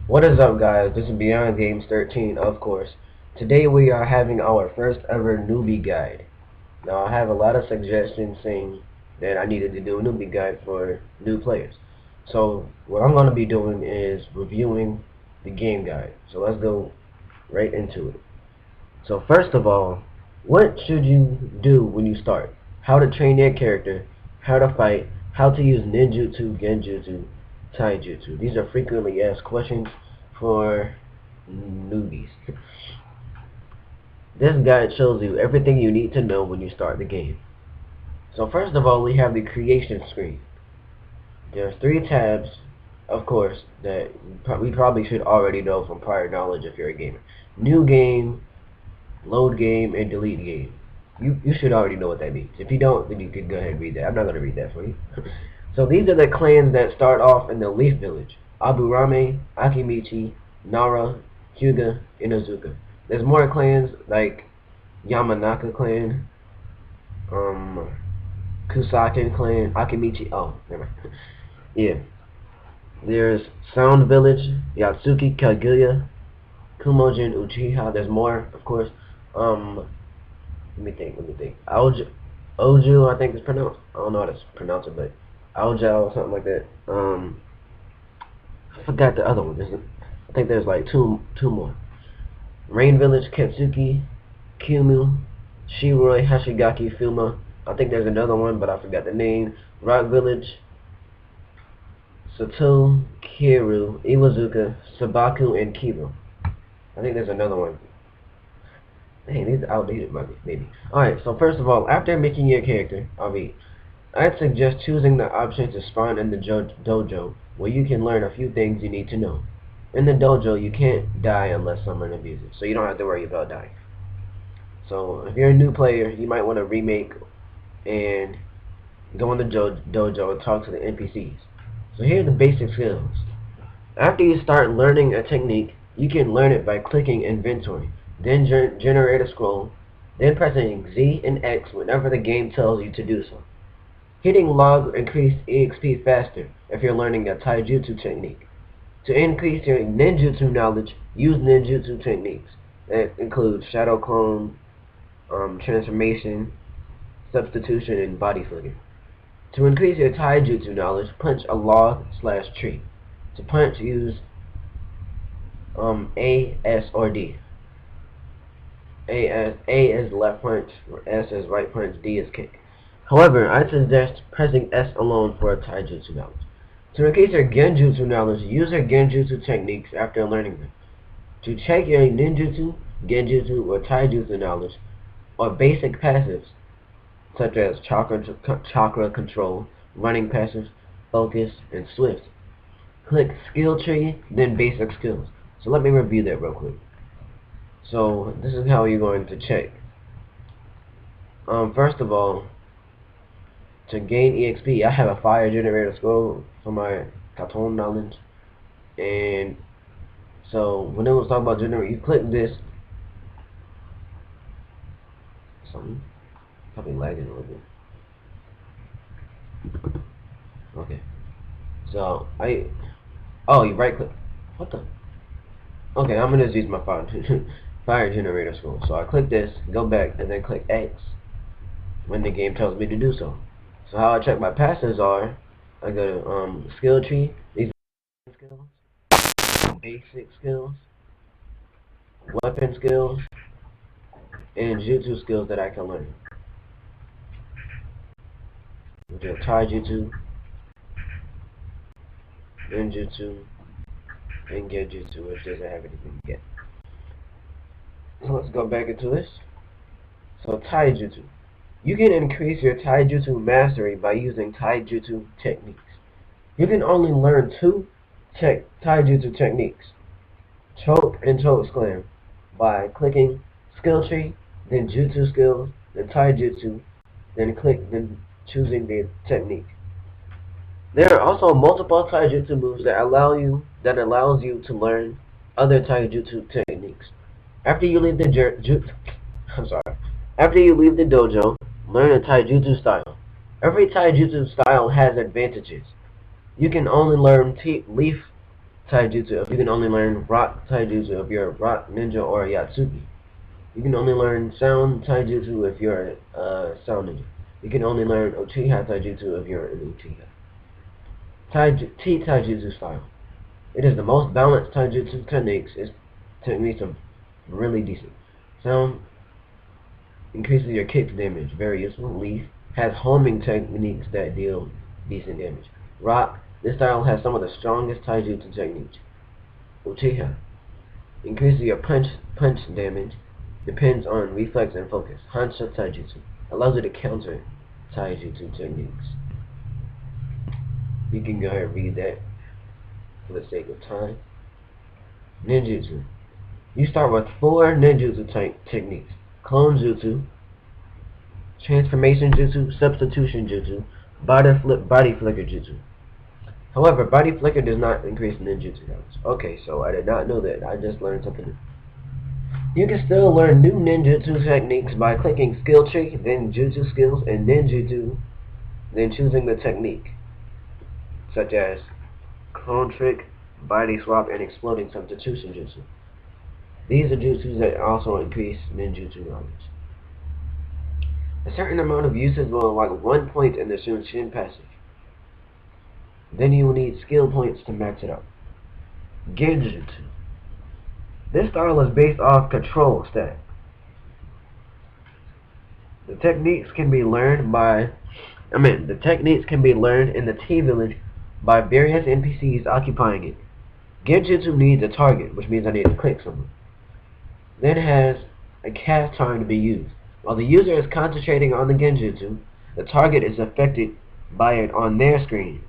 What is up, guys? This is Beyond Games 13, of course. Today we are having our first ever newbie guide. Now I have a lot of suggestions saying that I needed to do a newbie guide for new players. So what I'm going to be doing is reviewing the game guide. So let's go right into it. So first of all, what should you do when you start? How to train your character, how to fight, how to use ninjutsu, genjutsu, taijutsu. These are frequently asked questions for newbies. This guide shows you everything you need to know when you start the game. So first of all, we have the creation screen. There's 3 tabs, of course, that we probably should already know from prior knowledge if you're a gamer. New game, load game, and delete game. You should already know what that means. If you don't, then you can go ahead and read that. I'm not going to read that for you. So these are the clans that start off in the Leaf Village. Aburame, Akimichi, Nara, Hyuga, and Izuka. There's more clans like Yamanaka clan, Kusakin clan, Akimichi. Oh, never mind. Yeah. There's Sound Village, Yatsuki, Kaguya, Kumojin, Uchiha. There's more, of course. Let me think. Oju, I think it's pronounced. I don't know how to pronounce it, but Aoja or something like that. I forgot the other one. I think there's like two more. Rain Village, Ketsuki, Kyumu, Shiroi, Hashigaki, Fuma. I think there's another one, but I forgot the name. Rock Village, Sato, Kiru, Iwazuka, Sabaku, and Kiro. I think there's another one. Hey, these are outdated, maybe. Alright, so first of all, after making your character, I'd suggest choosing the option to spawn in the dojo, where you can learn a few things you need to know. In the dojo, you can't die unless someone abuses, so you don't have to worry about dying. So, if you're a new player, you might want to remake and go in the dojo and talk to the NPCs. So here are the basic skills. After you start learning a technique, you can learn it by clicking inventory, then generate a scroll, then pressing Z and X whenever the game tells you to do so. Hitting log will increase EXP faster if you're learning a Taijutsu technique. To increase your ninjutsu knowledge, use ninjutsu techniques. That includes shadow clone, transformation, substitution, and body flicker. To increase your taijutsu knowledge, punch a log/tree. To punch, use A, S, or D. A is left punch, S is right punch, D is kick. However, I suggest pressing S alone for a taijutsu knowledge. To increase your genjutsu knowledge, use your genjutsu techniques after learning them. To check your ninjutsu, genjutsu, or taijutsu knowledge, or basic passives, such as chakra control, running passives, focus, and swift, click skill tree, then basic skills. So let me review that real quick. So this is how you're going to check. First of all, to gain EXP, I have a fire generator scroll for my Katon knowledge, and so when it was talking about generate, you click this. Something probably lagging a little bit. Okay, so you right click. What the? Okay, I'm gonna just use my fire generator scroll. So I click this, go back, and then click X when the game tells me to do so. So how I check my passives are, I go to skill tree, these are skills, basic skills, weapon skills, and jutsu skills that I can learn. Which are Taijutsu, Ninjutsu, and genjutsu, which doesn't have anything yet. So let's go back into this. So Taijutsu. You can increase your Taijutsu mastery by using Taijutsu techniques. You can only learn 2 Taijutsu techniques, choke and choke slam, by clicking skill tree, then jutsu skills, then Taijutsu, then choosing the technique. There are also multiple Taijutsu moves that allows you to learn other Taijutsu techniques. After you leave the After you leave the dojo, learn a Taijutsu style. Every Taijutsu style has advantages. You can only learn Leaf Taijutsu. You can only learn rock Taijutsu if you're a rock ninja or a Yatsuki. You can only learn sound Taijutsu if you're a sound ninja. You can only learn Uchiha Taijutsu if you're an Uchiha. Taijutsu style. It is the most balanced Taijutsu techniques. Its techniques are really decent. Sound increases your kick damage, very useful. Leaf has homing techniques that deal decent damage. Rock, this style has some of the strongest Taijutsu techniques. Uchiha increases your punch damage, depends on reflex and focus. Hansha Taijutsu allows you to counter Taijutsu techniques. You can go ahead and read that for the sake of time. Ninjutsu. You start with 4 ninjutsu techniques. Clone Jutsu, Transformation Jutsu, Substitution Jutsu, Body Flicker Jutsu. However, Body Flicker does not increase ninjutsu damage. Okay, so I did not know that. I just learned something new. You can still learn new ninjutsu techniques by clicking Skill Tree, then Jutsu Skills, and Ninjutsu, then choosing the technique, such as Clone Trick, Body Swap, and Exploding Substitution Jutsu. These are jutsus that also increase ninjutsu knowledge. A certain amount of uses will unlock 1 point in the Shunshin passive. Then you will need skill points to max it out. Genjutsu. This style is based off control stat. The techniques can be learned in the T village by various NPCs occupying it. Genjutsu needs a target, which means I need to click someone. Then has a cast time to be used. While the user is concentrating on the genjutsu, the target is affected by it on their screen.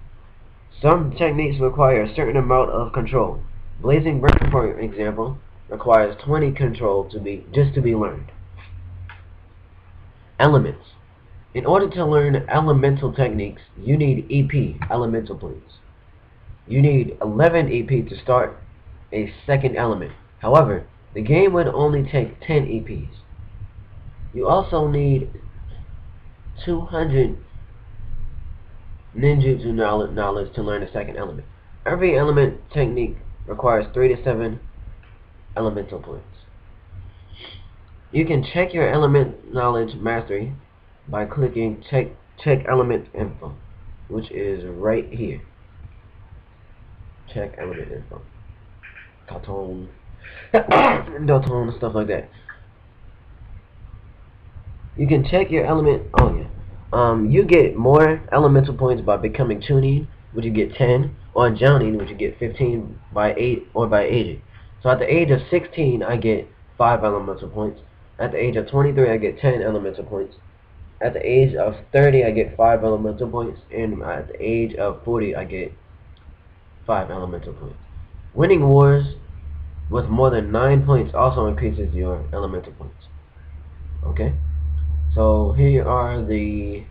Some techniques require a certain amount of control. Blazing Burn, for example, requires 20 control to be learned. Elements. In order to learn elemental techniques, you need EP, elemental points. You need 11 EP to start a second element. However, the game would only take 10 EPs. You also need 200 ninjutsu knowledge to learn a second element. Every element technique requires 3 to 7 elemental points. You can check your element knowledge mastery by clicking check element info, which is right here. Check element info. Cartoon, Doton, stuff like that. You can check your element. Oh yeah. You get more elemental points by becoming Chunin, which you get 10, or Jounin, which you get 15 by 8 or by aging. So at the age of 16, I get 5 elemental points. At the age of 23, I get 10 elemental points. At the age of 30, I get 5 elemental points, and at the age of 40, I get 5 elemental points. Winning wars with more than 9 points also increases your elemental points. Okay? So here are the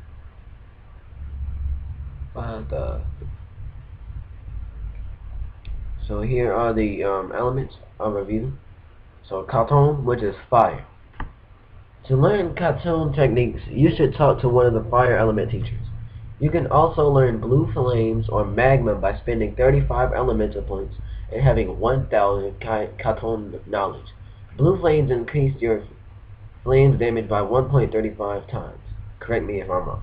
elements I'll review. So Katon, which is fire. To learn Katon techniques, you should talk to one of the fire element teachers. You can also learn blue flames or magma by spending 35 elemental points and having 1000 Katon knowledge. Blue flames increase your flames damage by 1.35 times. Correct me if I'm wrong.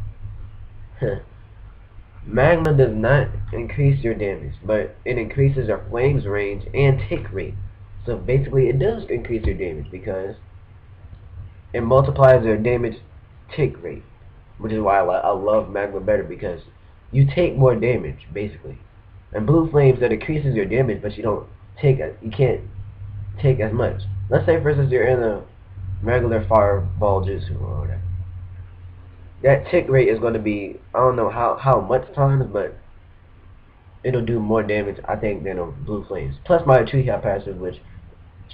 Magma does not increase your damage, but it increases your flames range and tick rate. So basically it does increase your damage because it multiplies your damage tick rate, which is why I love magma better, because you take more damage basically. And blue flames, that increases your damage, but you can't take as much. Let's say for instance you're in a regular fireball jutsu or whatever. That tick rate is going to be, I don't know how much times, but it'll do more damage, I think, than a blue flames. Plus my Uchiha passive, which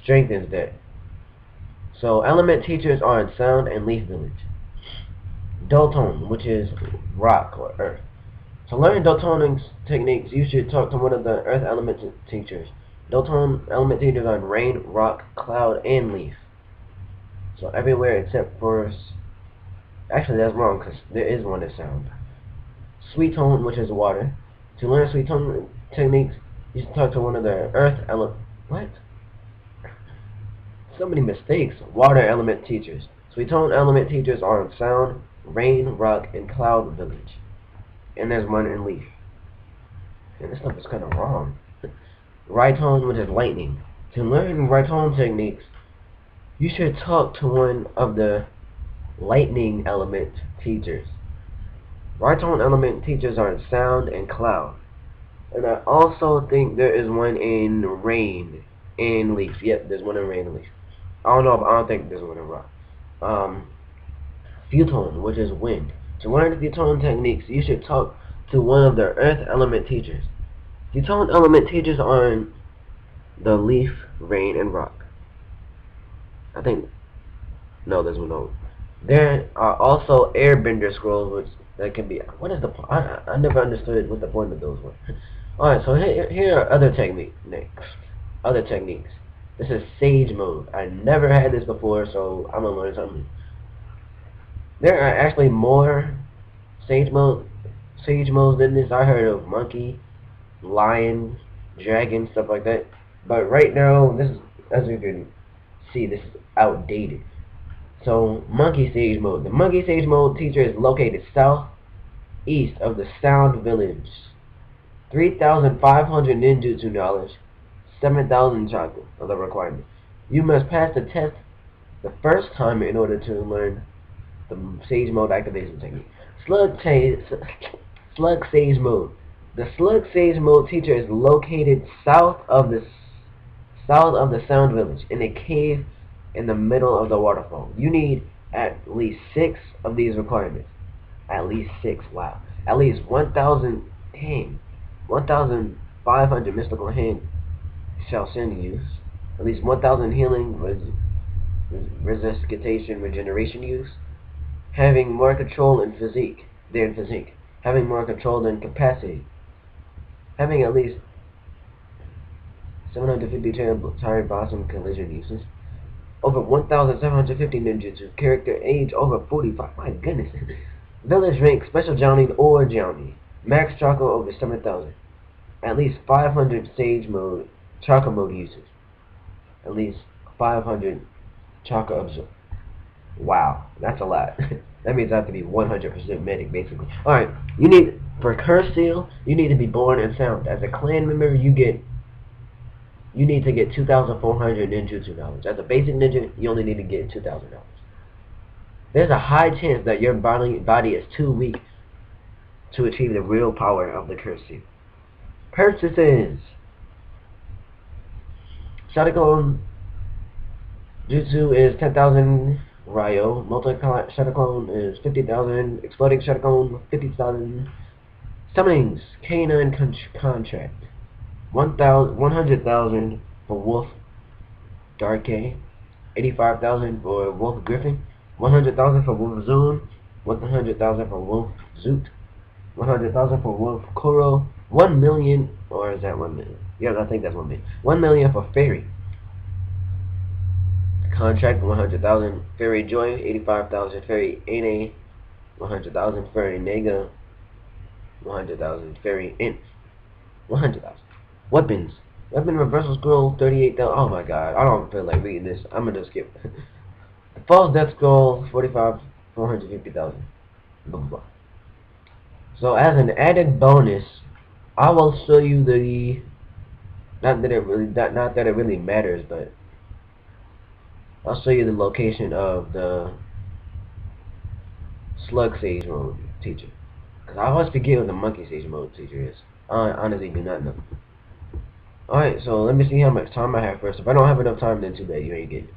strengthens that. So element teachers are in Sound and Leaf Village. Doton, which is rock or earth. To learn Doton techniques, you should talk to one of the earth element teachers. Doton element teachers are in rain, rock, cloud, and leaf. So everywhere except for... Actually, that's wrong, because there is one in Sound. Sweet Tone, which is water. To learn Sweet Tone techniques, You should talk to one of the earth element. What? So many mistakes. Water element teachers. Sweet tone element teachers are in sound, rain, rock, and cloud village. And there's one in leaf. And this stuff is kind of wrong. Right tone, which is lightning. To learn right tone techniques, you should talk to one of the lightning element teachers. Right tone element teachers are in sound and cloud. And I also think there is one in rain and leaf. Yep, there's one in rain and leaf. I don't know, but I don't think there's one in rock. Futon, which is wind. To learn futon techniques, you should talk to one of the earth element teachers. Futon element teachers are in the leaf, rain, and rock. I think, no, there's one no. There are also airbender scrolls, which that can be. What is the? I never understood what the point of those were. All right, so here are other techniques. Other techniques. This is Sage mode. I never had this before, so I'm gonna learn something. There are actually more Sage modes than this. I heard of monkey, lion, dragon, stuff like that. But right now, this is, as you can see, this is outdated. So, Monkey Sage mode. The Monkey Sage mode teacher is located southeast of the Sound Village. 3,500 ninjutsu dollars, 7,000 chocolate are the requirement. You must pass the test the first time in order to learn the Sage mode activation technique. Slug Sage mode. The Slug Sage mode teacher is located south of the Sound Village in a cave in the middle of the waterfall. You need at least 6 of these requirements. At least 6. Wow. At least 1,000. Dang. 1,500 mystical hand shall send use. At least 1,000 healing resuscitation regeneration use. Having more control in physique than physique. Having more control than capacity. Having at least 750 Tire Blossom collision uses. Over 1,750 ninjutsu. Character age over 45. My goodness. Village rank special journey or journey. Max chakra over 7,000. At least 500 Sage mode chakra mode uses. At least 500 chakra absorb. Wow, that's a lot. That means I have to be 100% medic, basically. Alright, you need, for curse seal, you need to be born in sound. As a clan member, you need to get 2,400 ninjutsu dollars. As a basic ninja, you only need to get $2,000. There's a high chance that your body is too weak to achieve the real power of the curse seal. Purchases. Shotaclone Jutsu is 10,000 Ryo. Multi-Shotaclone is 50,000. Exploding Shotaclone 50,000. Summonings. Canine Contract. 100,000 for Wolf Darkay. 85,000 for Wolf Griffin. 100,000 for Wolf Zoom. 100,000 for Wolf Zoot. 100,000 for Wolf Kuro. 1 million, or is that 1 million? Yeah, I think that's 1 million. 1 million for Fairy. Contract 100,000. Fairy Joy 85,000. Fairy Ane 100,000. Fairy Nega 100,000. Fairy Int 100,000. Weapons. Weapon Reversal Scroll 38,000. Oh my god, I don't feel like reading this. I'm gonna skip. The False Death Scroll 450,000. Blah blah blah. So as an added bonus, I will show you the not that it really matters, but I'll show you the location of the Slug Sage mode teacher. Cause I always forget what the Monkey Sage mode teacher is. I honestly do not know. Alright, so let me see how much time I have first. If I don't have enough time, then too bad, you ain't getting it.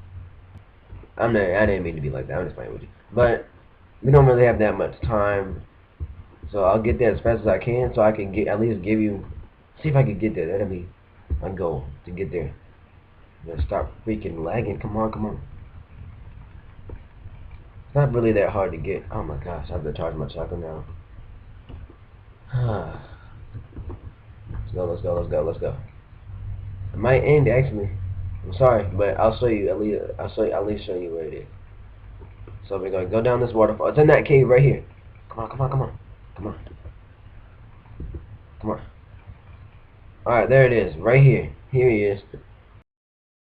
I didn't mean to be like that, I'm just playing with you. But we don't really have that much time. So I'll get there as fast as I can, so I can at least give you, see if I can get there. That'll be my goal, to get there. Let's stop freaking lagging. Come on. It's not really that hard to get. Oh my gosh, I have to charge my chakra now. Let's go. It might end actually. I'm sorry, but I'll show you at least show you where it is. So we're gonna go down this waterfall. It's in that cave right here. Come on. Alright, there it is. Right here. Here he is.